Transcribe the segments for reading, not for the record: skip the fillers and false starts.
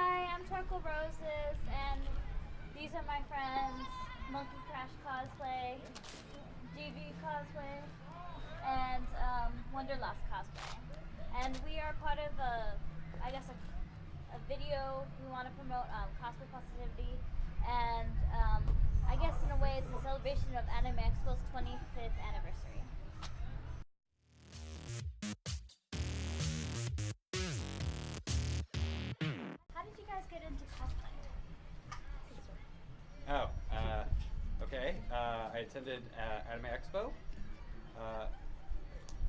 Hi, I'm Charcoal Roses, and these are my friends, Monkey Crash Cosplay, Sanjeevi Cosplay, and Wanderlust Cosplay. And we are part of a video. We want to promote cosplay positivity, and I guess in a way it's a celebration of Anime Expo's 25th anniversary. How did you guys get into cosplay? Okay. I attended Anime Expo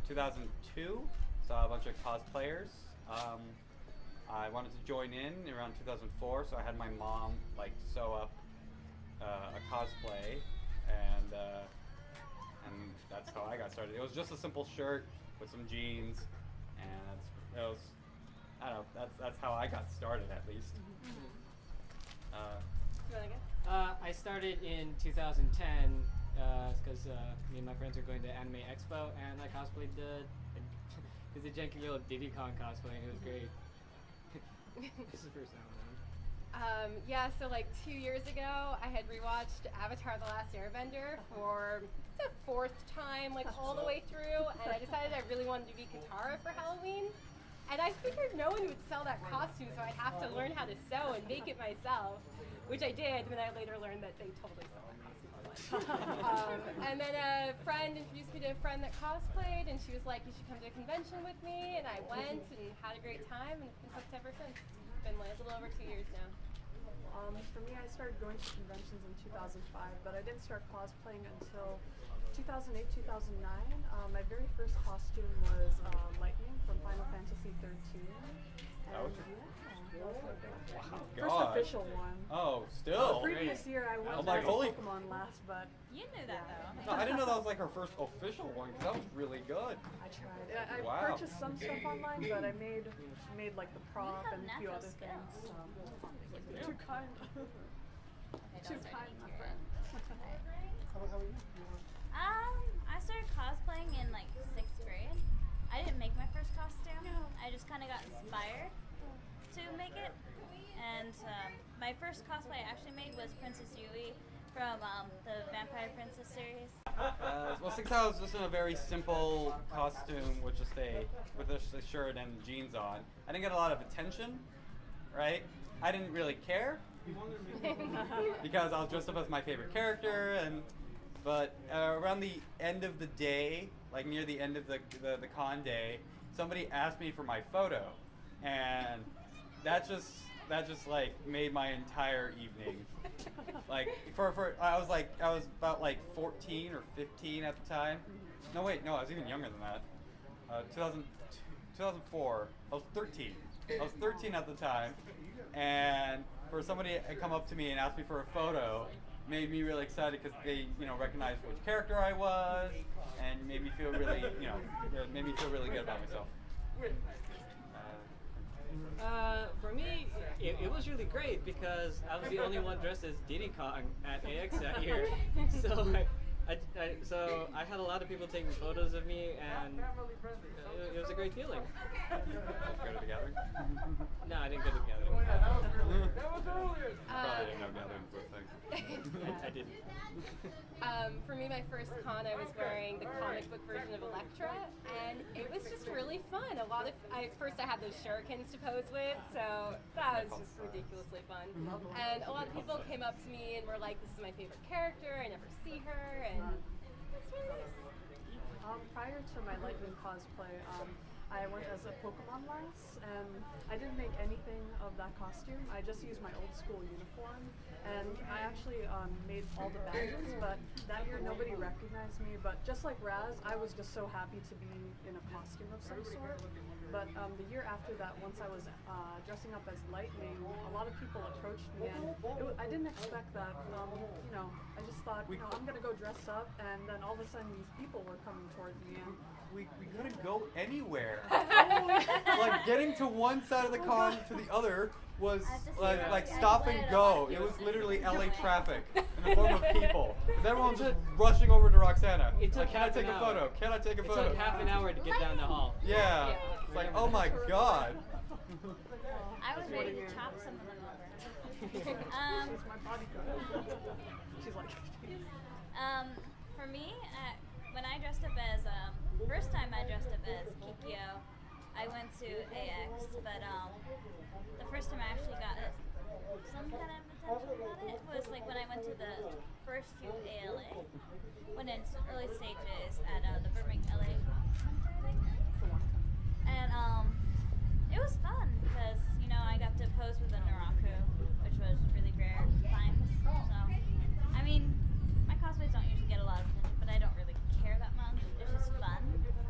2002, saw a bunch of cosplayers. I wanted to join in around 2004, so I had my mom sew up a cosplay, and that's how I got started. It was just a simple shirt with some jeans, and I don't know, that's how I got started, at least. I started in 2010 because me and my friends were going to Anime Expo, and I cosplayed the janky little Diddy Kong cosplay, and it was great. This is the first time around. So 2 years ago, I had rewatched Avatar: The Last Airbender for the fourth time, all the way through, and I decided I really wanted to be Katara for Halloween. And I figured no one would sell that costume, so I'd have to learn how to sew and make it myself, which I did, and then I later learned that they totally sell that costume online. And then a friend introduced me to a friend that cosplayed, and she was like, you should come to a convention with me, and I went and had a great time, and it's been hooked ever since. It's been a little over 2 years now. For me, I started going to conventions in 2005, but I didn't start cosplaying until 2008, 2009. My very first costume was Lightning from Final Fantasy 13. That was first official one. Oh, still. Previous year I went like, to holy Pokemon last, but You knew that though. No, I didn't know that was her first official one, because that was really good. I tried. I Wow. purchased some stuff online, but I made the prop have and a few natural other things. skills. Too kind. Too kind, my friend. I started cosplaying in 6th grade. I didn't make my first costume. I just kind of got inspired to make it. And my first cosplay I actually made was Princess Yui from the Vampire Princess series. Since I was just in a very simple costume with just a shirt and jeans on, I didn't get a lot of attention, right? I didn't really care because I was dressed up as my favorite character, but around the end of the day, near the end of the con day, somebody asked me for my photo, and that just made my entire evening. I was about 14 or 15 at the time. No, wait, no, I was even younger than that. 2004, I was 13. I was 13 at the time, and for somebody to come up to me and ask me for a photo made me really excited because they, recognized which character I was, and made me feel really, good about myself. For me, it was really great because I was the only one dressed as Diddy Kong at AX that year. So I had a lot of people taking photos of me, and it was a great feeling. Go to the gathering? No, I didn't go to the gathering. Probably didn't know gatherings were a thing. I didn't. For me, my first con, I was wearing the comic book version of Elektra, and it was just really fun. First I had those shurikens to pose with, so that was just ridiculously fun. And a lot of people came up to me and were like, this is my favorite character, I never see her, and it's really nice. Prior to my Lightning cosplay, I went as a Pokemon lass, and I didn't make anything of that costume. I just used my old school uniform, and I actually made all the badges, but that year nobody recognized me. But just like Raz, I was just so happy to be in a costume of some sort. But the year after that, once I was dressing up as Lightning, a lot of people approached me, and I didn't expect that. I just thought, I'm gonna go dress up, and then all of a sudden these people were coming towards me, and We couldn't go anywhere. Getting to one side of the con to the other was stop and go. It was literally LA traffic in the form of people. Because everyone was just rushing over to Roxana. It took can I take a photo? Can I take a photo? It took half an hour to get down the hall. Yeah. It's oh my god. I was What ready are to you- chop some of them over. She's my bodyguard. She's like. For me, when I dressed up as, first time I dressed up as Kikyo, I went to AX, but the first time I actually got some kind of attention about it was like when I went to the first few ALA, when in early stages at the Birmingham LA Center, I think. And it was fun because, you know, I got to pose with a Naraku, which was really rare times. So, I mean, my cosplays don't usually get a lot of attention, but I don't really care that much. It's just fun.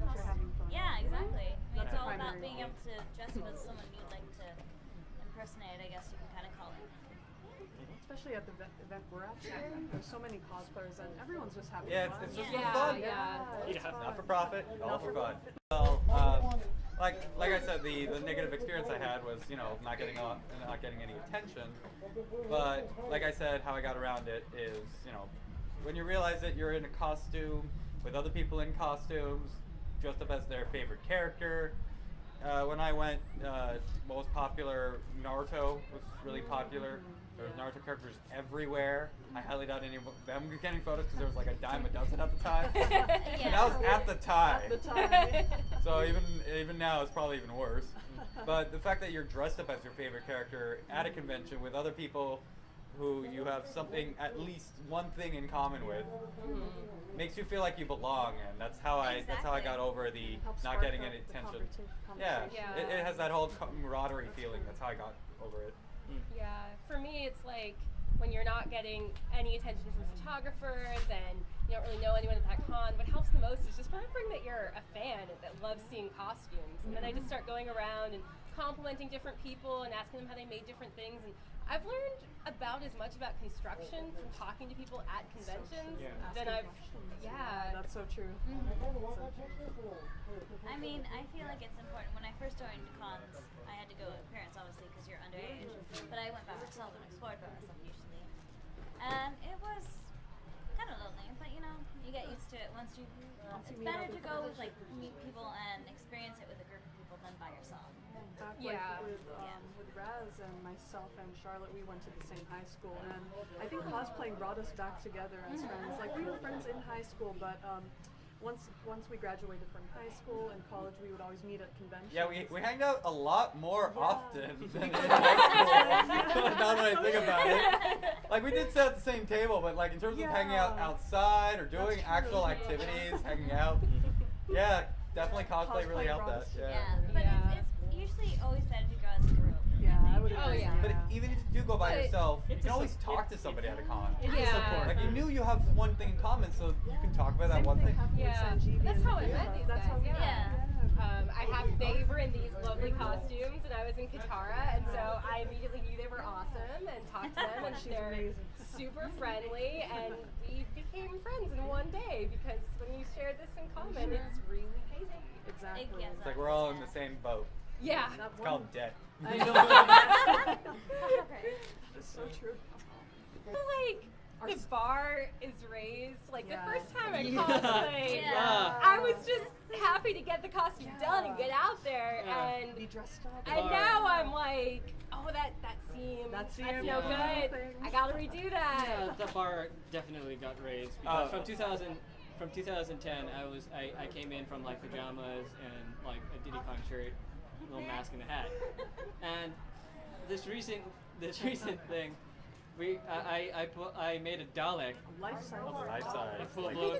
You're having fun. Yeah, exactly. I mean, That's it's all primary about being goal. able to dress up as someone you'd like to impersonate, I guess you can kind of call it. Especially at the event we're at today. There's so many cosplayers and everyone's just having Yeah, fun. it's just Yeah. for fun. Yeah, it's fun. Not for profit, all Not for for fun. profit. Well, like I said, the negative experience I had was, you know, not getting any attention. But like I said, how I got around it is, you know, when you realize that you're in a costume with other people in costumes, dressed up as their favorite character. When I went, most popular Naruto was really popular. There was Naruto characters everywhere. I highly doubt any of them were getting photos because there was like a dime a dozen at the time. And that was at the time. At the time. So even now it's probably even worse. But the fact that you're dressed up as your favorite character at a convention with other people who you have something, at least one thing in common with, makes you feel like you belong, and that's how I got over the Helps not spark getting up any the attention. conversation. Yeah, Yeah. it has that whole camaraderie feeling. That's how I got over it. Yeah, for me, it's like when you're not getting any attention from photographers and you don't really know anyone at that con. What helps the most is just remembering that you're a fan that loves seeing costumes. And then I just start going around and complimenting different people and asking them how they made different things. And I've learned about as much about construction from talking to people at conventions Yeah. than Asking I've. questions. Yeah. That's so true. I mean, I feel like it's important. When I first joined cons, I had to go with parents, obviously, because you're underage. But I went by myself and explored by myself usually. And it was kind of lonely, but you know, you get used to it once you. It's meet better other to go with like meet people and experience it with a group of people than by yourself. Back Yeah. with Raz and myself and Charlotte, we went to the same high school, and I think cosplaying brought us back together as friends. Like we were friends in high school, but once we graduated from high school and college, we would always meet at conventions. Yeah, we hanged out a lot more Yeah. often than in high school. Now that I think about it, like we did sit at the same table, but like in terms of hanging out Yeah. outside or doing That's true. actual activities, hanging out, yeah, definitely cosplay really Cosplay helped brought that. us Yeah. But Yeah. it's usually always better to go as a group. Yeah, I would Oh, agree. yeah. But even if you do go by But yourself, you it's can a always support. talk to somebody at a con. Yeah. Like you knew you have one thing in common, so you can talk about that Same one thing. happened with Yeah. Sanjeevi That's and how I Griffith. met these That's guys, how we yeah. met. They were in these lovely costumes, and I was in Katara, and so I immediately knew they were awesome and talked to them, and She's they're amazing. super friendly, and we became friends in one day because when you share this in common, it's really amazing. Exactly. Yes. It's like we're all in the same boat. Yeah. That It's one- called debt. I know. It's so true. Like, the bar is raised. Like, Yeah. the first time I cosplayed, Yeah. I was just happy to get the costume done and get out there, Yeah. and Be dressed up. And now I'm like, oh, that seam, That that's seam, no yeah. good. I gotta redo that. Yeah, the bar definitely got raised because from 2010 I came in from like pajamas and like a Diddy-Con shirt, little mask and a hat, and this recent thing, I made a Dalek, Life size. Life size. a full blown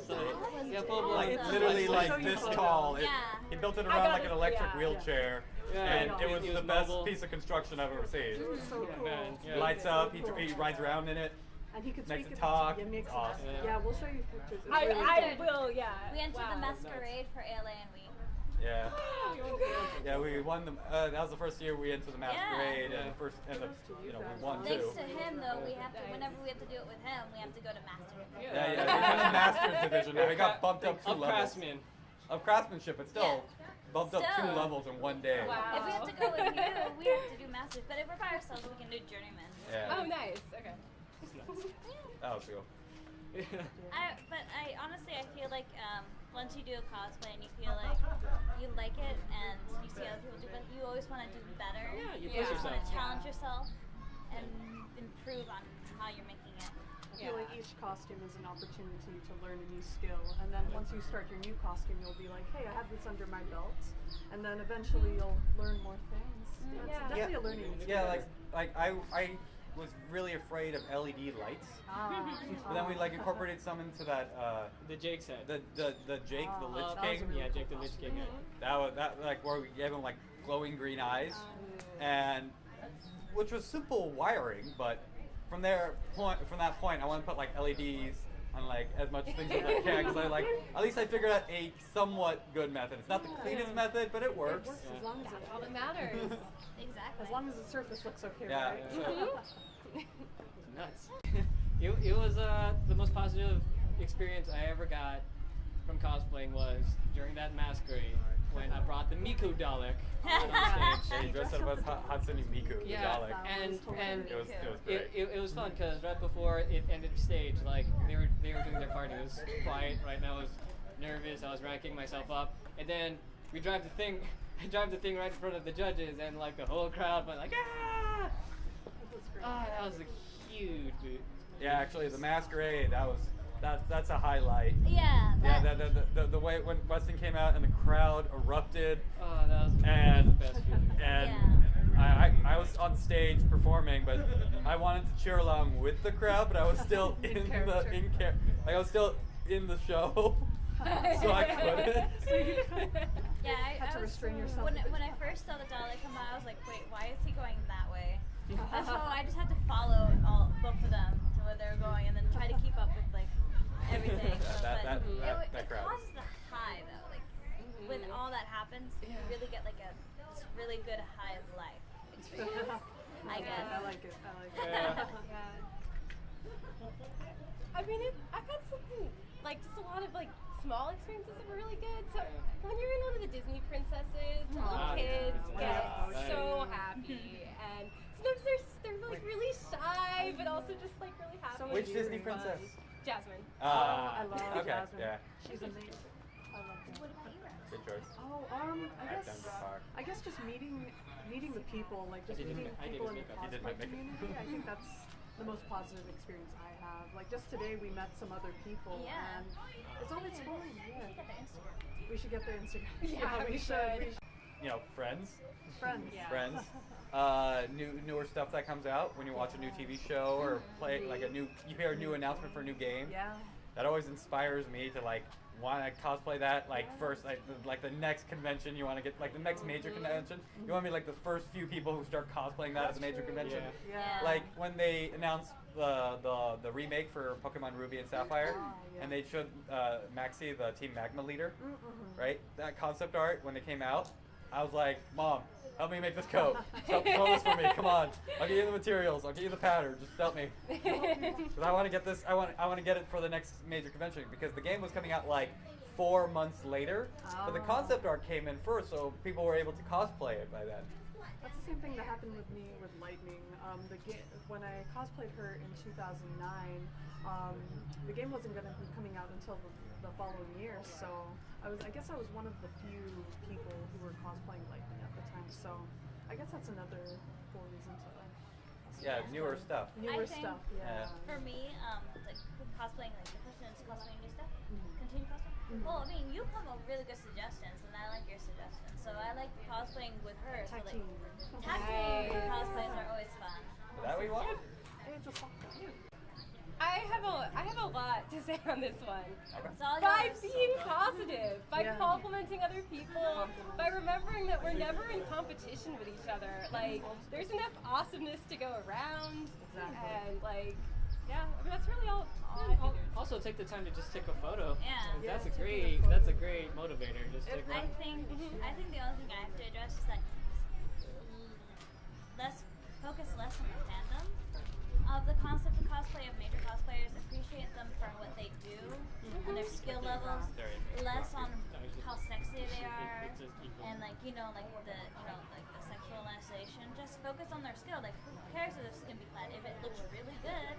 Like It's literally I'll like show you this photos. tall. Yeah. He built it I around got like it, an electric yeah. wheelchair, Yeah. and Yeah. it was It the was best mobile. piece of construction I've ever seen. It was so Yeah, cool. man, yeah. Lights up, he rides around in it. And he could Makes speak it it. talk. Yeah, makes it Awesome. talk. Yeah, we'll show you pictures. It's I really cool. will, yeah. We entered Wow. the masquerade for ALA and we. Yeah. Congrats. Yeah, we won the. That was the first year we entered the masquerade, and the first, and the, we won Thanks too. to him, though, we have to. Whenever we have to do it with him, we have to go to master. Yeah, yeah. We're in the masters division now. We got bumped up 2 of levels. craftsman. Of craftsmanship, but still bumped up 2 Still. levels in one day. Wow. If we have to go with you, we have to do masters. But if we're by ourselves, we can do journeyman. Yeah. Oh, nice. Okay. That was cool. But I honestly, I feel like once you do a cosplay and you feel like you like it and you see other people do it, you always want to do better. Yeah, you You push always want to yourself. challenge yourself and improve on how you're making it. I feel like each costume is an opportunity to learn a new skill, and then once you start your new costume, you'll be like, hey, I have this under my belt, and then eventually you'll learn more things. It's definitely a learning experience. Yeah, like I was really afraid of LED lights, but then we like incorporated some into that The Jake said. the Jake the Lich that was King. a really Yeah, Jake the cool Lich King. That like where we gave him like glowing green eyes, and which was simple wiring, but from that point, I want to put like LEDs on like as much things as I can, because I like at least I figured out a somewhat good method. It's not the cleanest method, but it works. It works as long as That's all that matters. Exactly. as long as the surface looks okay, Yeah. right? So, Nuts. it was the most positive experience I ever got from cosplaying was during that masquerade when I brought the Miku Dalek on yeah, stage. he dressed up as Hatsune Miku, the Yeah, Dalek. and It was great. it was fun because right before it ended stage, like they were doing their party. It was quiet. Right now, I was nervous. I was racking myself up, and then we drive the thing. I drive the thing right in front of the judges, and like the whole crowd went like ah! That was a huge boot. Yeah, actually, the masquerade that's a highlight. Yeah. Yeah, the way when Weston came out and the crowd erupted, Oh, that was and the best feeling. and Yeah. I was on stage performing, but I wanted to cheer along with the crowd, but I was still I was still in the show, so I couldn't. Yeah, I Had to was, restrain yourself. when I first saw the Dalek come out, I was like, wait, why is he going that way? And so I just had to follow both of them to where they were going, and then try to keep up with like everything. That crowd. It causes the high though, like when all that happens, you really get like this really good high of life experience. I guess. I like it. Yeah. I mean, I've had something like just a lot of like small experiences that were really good. So when you're in one of the Disney princesses, the little kids get so happy, and sometimes they're like really shy, but also just like really happy. Which It's Disney fun. princess? Jasmine. I love Okay, Jasmine. yeah, She's amazing. I love her. What about you, Rose? good choice. Oh, I guess just meeting the people, like just I did meeting his people in the makeup. He did my cosplay makeup. community. I think that's the most positive experience I have. Like just today, we met some other people, Yeah. and it's always fun. Get Yeah, their Instagram. we should get their Instagram. Yeah, we should. You know, Friends. Friends. Yeah. Friends. Newer stuff that comes out when you watch a new TV show or play like you hear a new announcement for a new game. Yeah. That always inspires me to like want to cosplay that like first like the next convention you want to get like the next major convention you want to be like the first few people who start cosplaying that at the major convention. Yeah. Yeah. Like when they announced the remake for Pokemon Ruby and Sapphire, yeah. and they showed Maxie, the Team Magma leader, right? That concept art when it came out, I was like, Mom, help me make this coat. Help this for me. Come on. I'll get you the materials. I'll get you the pattern. Just help me. Because I want to get this. I want to get it for the next major convention because the game was coming out like 4 months later, but the concept art came in first, so people were able to cosplay it by then. That's the same thing that happened with me with Lightning. When I cosplayed her in 2009, the game wasn't going to be coming out until the following year. So I guess I was one of the few people who were cosplaying Lightning at the time. So I guess that's another cool reason to. Yeah, newer stuff. Newer I think stuff. Yeah. For me, like cosplaying, like the question is cosplaying new stuff. Continue cosplaying. Well, I mean, you come up with really good suggestions, and I like your suggestions. So I like cosplaying with her. Tag so like, team. tag team cosplays are always fun. Is that what you want? It's a soft I have a lot to say on this one. It's all By yours. being positive, by Yeah. complimenting other people, by remembering that we're never in competition with each other. Like, there's enough awesomeness to go around, Exactly. and like, yeah, I mean that's really all I figured. Also, take the time to just take a photo. Yeah. That's Yeah, a take a great photo. motivator. Just take I one. think the only thing I have to address is that focus less on the fandom of the concept of cosplay, of major cosplayers. Appreciate them for what they do and their skill levels, less on how sexy they are and like the sexualization. Just focus on their skill. Like who cares if their skin be clad? If it looks really good,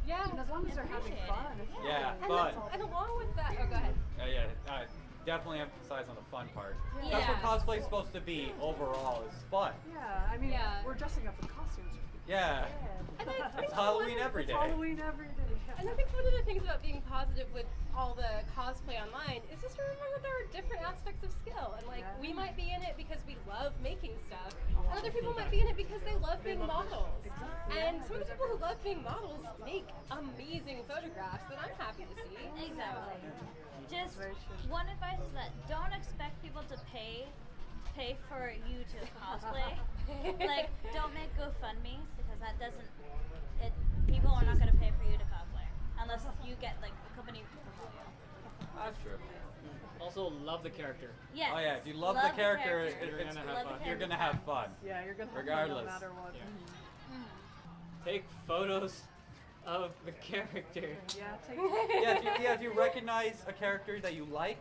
Yeah. It doesn't long as they're having appreciate fun. it. It's fun. Yeah, And, fun. and along with that, oh, go ahead. Definitely emphasize on the fun part. Yeah. That's what cosplay's supposed to be overall, is fun. Yeah, I mean, Yeah. we're dressing up in costumes. Yeah. And I think It's Halloween every day. Halloween every day. And I think one of the things about being positive with all the cosplay online is just to remember that there are different aspects of skill. And like, Yeah. we might be in it because we love making stuff, and other people might be in it because they love being models. Exactly. And some of the people who love being models make amazing photographs that I'm happy to see. Exactly. Just Very true. one advice is that don't expect people to pay for you to cosplay. Like, don't make GoFundMes because that doesn't. People are not going to pay for you to cosplay unless you get like a company to promote you. That's true. Also, love the character. Yes. Oh yeah, if you love the character, You're gonna have fun. you're gonna have fun. Yeah, you're gonna have Regardless. fun no matter what. Yeah. Mhm. Take photos of the character. Yeah, take If you recognize a character that you like,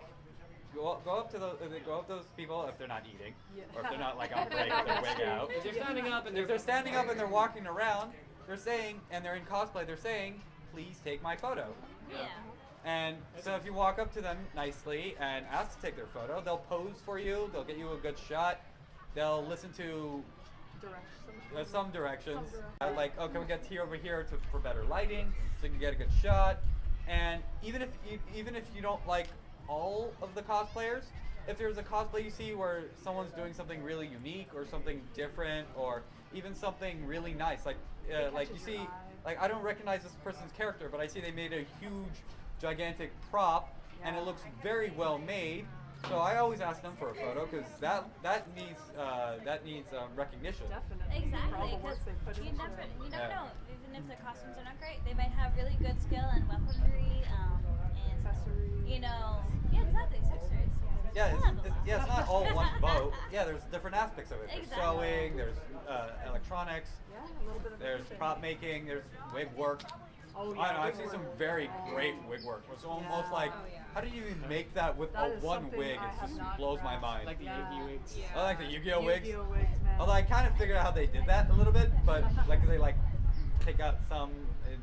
go up to those people if they're not eating, Yeah. or if they're not like on break with their wig out. If they're standing up and If they're standing up and they're walking around, they're saying, and they're in cosplay, they're saying, "Please take my photo." Yeah. And so if you walk up to them nicely and ask to take their photo, they'll pose for you. They'll get you a good shot. They'll listen to some directions. Like, oh, can we get here over here for better lighting, so you can get a good shot. And even if you don't like all of the cosplayers, if there's a cosplay you see where someone's doing something really unique or something different or even something really nice, like you catches see, your eye. like I don't recognize this person's character, but I see they made a huge, gigantic prop, and it looks very well made. So I always ask them for a photo because that needs recognition. Definitely. For Exactly, all the because work they put you into never it. know. Yeah. Even if their costumes are not great, they might have really good skill and weaponry, and Accessories. yeah, exactly, accessories. Yeah, Blah, blah, blah. it's not all one boat. Yeah, there's different aspects of it. There's Exactly. sewing, there's electronics, Yeah, a little bit of there's everything. prop making, there's wig work. Oh, yeah, I don't know, I've wig seen some work. very great wig work. It's almost Yeah. like, Oh, yeah. how do you even make that with That is one something wig? I It have just not blows my grasped. mind. Like the Yeah. Yugi wigs. Yeah. I like the Yu-Gi-Oh wigs. Yu-Gi-Oh wigs, man. Although I kind of figured out how they did that a little bit, but like they like take out some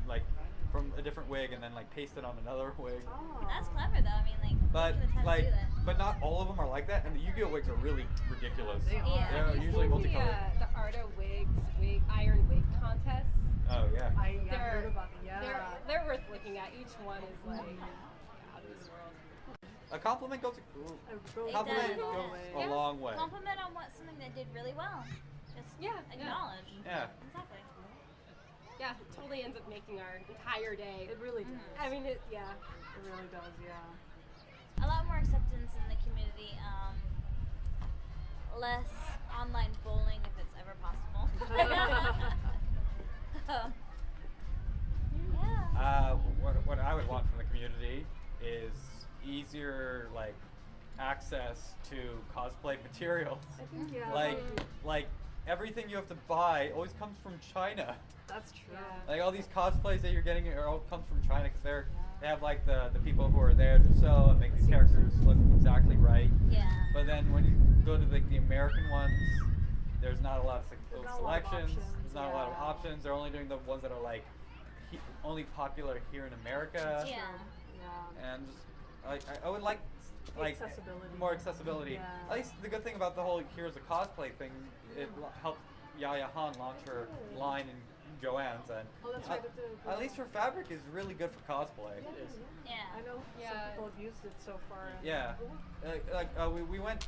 like from a different wig and then like paste it on another wig. Oh. That's clever though. I mean, like, But taking the time like, to do that. but not all of them are like that, and the Yu-Gi-Oh wigs are really ridiculous. They are. Yeah. They're Have you usually seen multicolored. the Art of Wigs iron wig contests? Oh yeah. I They're- heard about it. Yeah. They're worth looking at. Each one is like out of this world. A compliment goes It compliment does. goes Yeah. a long way. Compliment on what something they did really well. Just Yeah, acknowledge. Yeah. Exactly. Yeah, it totally ends up making our entire day. It really does. I mean, it really does. Yeah. A lot more acceptance in the community. Less online bullying if it's ever possible. Yeah. What I would want from the community is easier like access to cosplay materials. I think yeah. Like everything you have to buy always comes from China. That's true. Yeah. Like all these cosplays that you're getting are all comes from China because they have like the people who are there to sew and make these characters look exactly right. Yeah. But then when you go to the American ones, there's not a lot of There's not a lot of selections. options, There's not a lot of yeah. options. They're only doing the ones that are like only popular here in America. Yeah. Yeah. And just I would like Accessibility. more accessibility. Yeah. At least the good thing about the whole here's a cosplay thing, it helped Yaya Han launch her line in Joann's, and Oh, that's right, at least her fabric is really good for cosplay. It is. Yeah. I know Yeah. some people have used it so far. and- Yeah, we went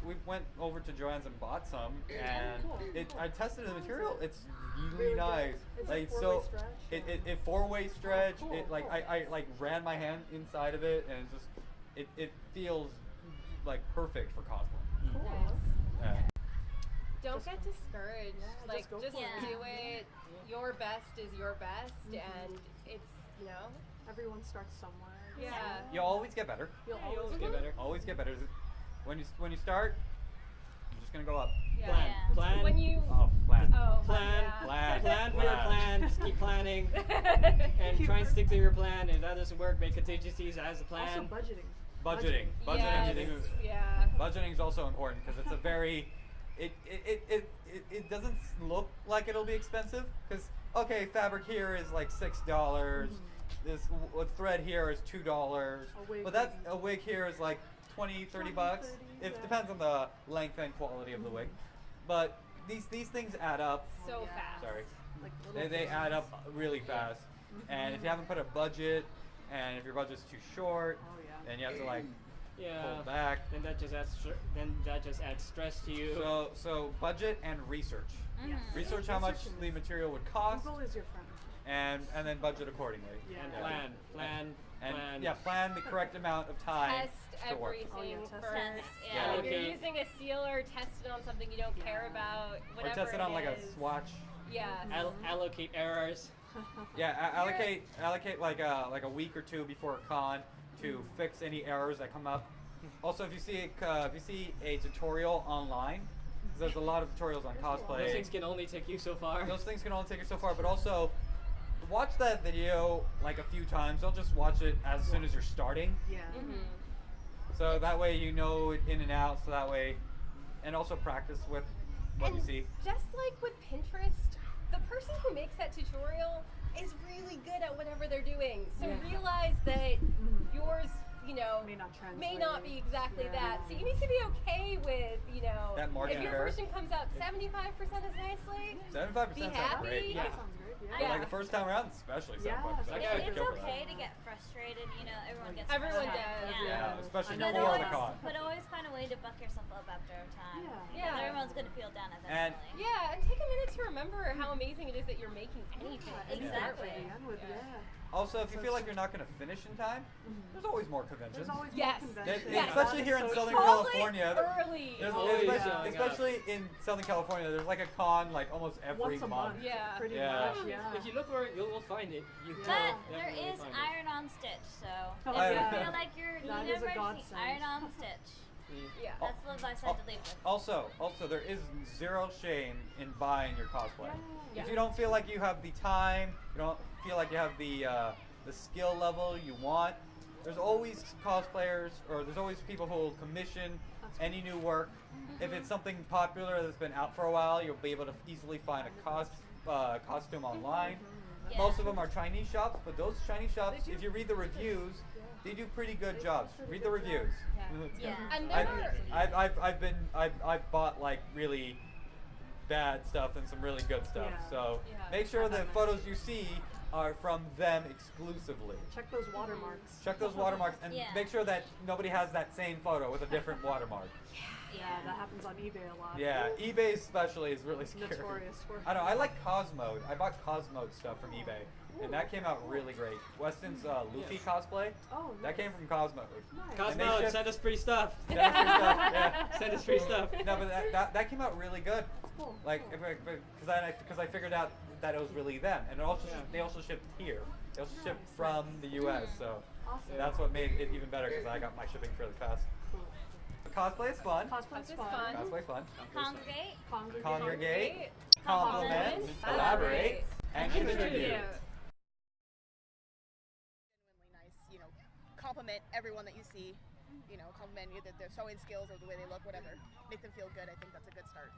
over to Joann's and bought some, and cool. I tested the material. It's really Really good. nice. It's a Like four-way so, stretch, it four-way stretch. cool, It like cool. I like ran my hand inside of it, and it just it feels like perfect for cosplay. Cool. Yeah. Don't get discouraged. Yeah, Like, just go just for it. do it. Your best is your best, and it's Everyone starts somewhere. Yeah. You'll always get better. You'll You always always get better. Always get better. When you start, you're just gonna go up. yeah. Plan. Yeah. Plan. When you Oh, plan. Plan. yeah. Plan. For your Plan. plan. Just keep planning. And try and stick to your plan. If that doesn't work, make contingencies as a Also plan. budgeting. Budgeting. Yes. Yeah. Budgeting is also important because it's a very it doesn't look like it'll be expensive because okay, fabric here is like $6, what thread here is $2, A wig but that's would be- a wig here is like 20, 30 20, bucks. 30, It yeah. depends on the length and quality of the wig, but these things add up. So yeah. fast. Sorry, Like little they add things. up really fast. And if you haven't put a budget, and if your budget's too short, Oh, yeah. then you have to like Yeah. pull back. Then that just adds stress to you. So budget and research. Mhm. Research how much Research the is- material would cost, Google is your friend. and then budget accordingly. Yeah. and Yeah. plan. Plan the correct amount of time Test to work. everything Oh, yeah, test first. it. Yeah. If you're Okay. using a sealer, test it on something you don't care Yeah. about. Or Whatever test it on like a is. swatch. Yeah. Allocate errors. Yeah, allocate like a week or two before a con to fix any errors that come up. Also, if you see a tutorial online, 'cause there's a lot of tutorials on cosplay. Those things can only take you so far. Those things can only take you so far, but also watch that video like a few times. Don't just watch it as soon as you're starting. Yeah. Mhm. So that way you know it in and out. So that way, and also practice with what you And see. just like with Pinterest, the person who makes that tutorial is really good at whatever they're doing. So Yeah. realize that Mhm. yours, May not translate. may not be exactly Yeah. that. So you need to be okay with, That margin if your of error. version comes out 75% as nicely, 75% Be sounds happy. great. Yeah. That sounds great. Yeah. But Yeah. like the first time around, especially Yeah, 75%. Yeah, I'd It's go for that. okay to get frustrated, everyone gets Everyone frustrated. does, Yeah, especially I know. But before the always, con. but always find a way to buck yourself up after a time. Yeah. Because Yeah. everyone's gonna feel down And- eventually. yeah, and take a minute to remember how amazing it is that you're making anything. Yeah, and Exactly. start with the end with, yeah. Also, if you So feel like true. you're not going to finish in time, there's always more conventions. There's always Yes. more Yeah, conventions. Yes. especially here in So Southern true. California. Early. There's, Always especially, showing up. especially in Southern California, there's like a con like almost every Once a month. month. Yeah. Pretty Yeah. much, yeah. If you look for it, you'll find it. You will But there definitely is find it. iron on stitch, so Oh, if yeah. you feel like you That is a never see godsend. iron on stitch. Yeah. Oh. That's the advice I had to leave with. Also, there is zero shame in buying your cosplay. Yeah. If you don't feel like you have the time, you don't feel like you have the skill level you want, there's always cosplayers, or there's always people who will commission any new work. If it's something popular that's been out for a while, you'll be able to easily find a costume online. Yeah. Most of them are Chinese shops, but those Chinese shops, They do. if you read the reviews, they do pretty good jobs. Read the reviews. Yeah. And there are I've bought like really bad stuff and some really good stuff. Yeah. So Yeah. make sure the photos you see are from them exclusively. Check those watermarks. Check those watermarks and Yeah. make sure that nobody has that same photo with a different watermark. Yeah, that happens on eBay a lot. Yeah, eBay especially is really scary. Notorious for. I know. I like Cosmode. I bought Cosmode stuff from eBay, and that came out really great. Weston's Luffy cosplay, Oh, that came from Cosmode. nice. And they Cosmo, ship- send us free stuff. Send us free stuff, yeah. Send us free stuff. No, but that came out really good. Cool. Like, because I figured out that it was really them, and it also Yeah. they also shipped here. They also shipped Nice. from the U.S. So Awesome. that's what made it even better because I got my shipping fairly fast. Cool. But cosplay is fun. Cosplay's Cosplay's fun. fun. Cosplay's fun. Congregate. Congregate, Compliment, compliment, elaborate, and contribute. Genuinely nice, compliment everyone that you see, compliment either their sewing skills or the way they look, whatever. Make them feel good. I think that's a good start.